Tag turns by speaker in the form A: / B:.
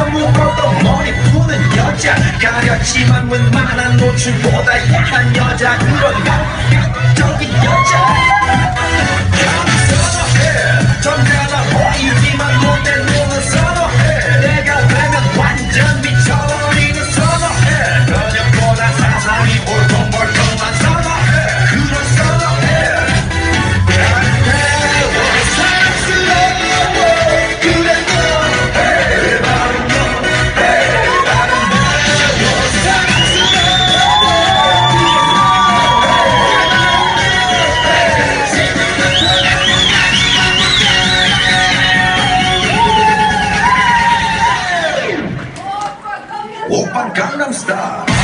A: 아무것도 머리 푸는 여자 가렸지만 웬만한 노출보다 야한 여자 그런 감각적인 여자 선호해 점잖아 보이지만 못된 놈은 선호해 내가 되면 완전 미쳐버리는 선호해 저녁보다 사상이 볼컹볼컹한 선호해 그런 선호해 오빤 강남스타일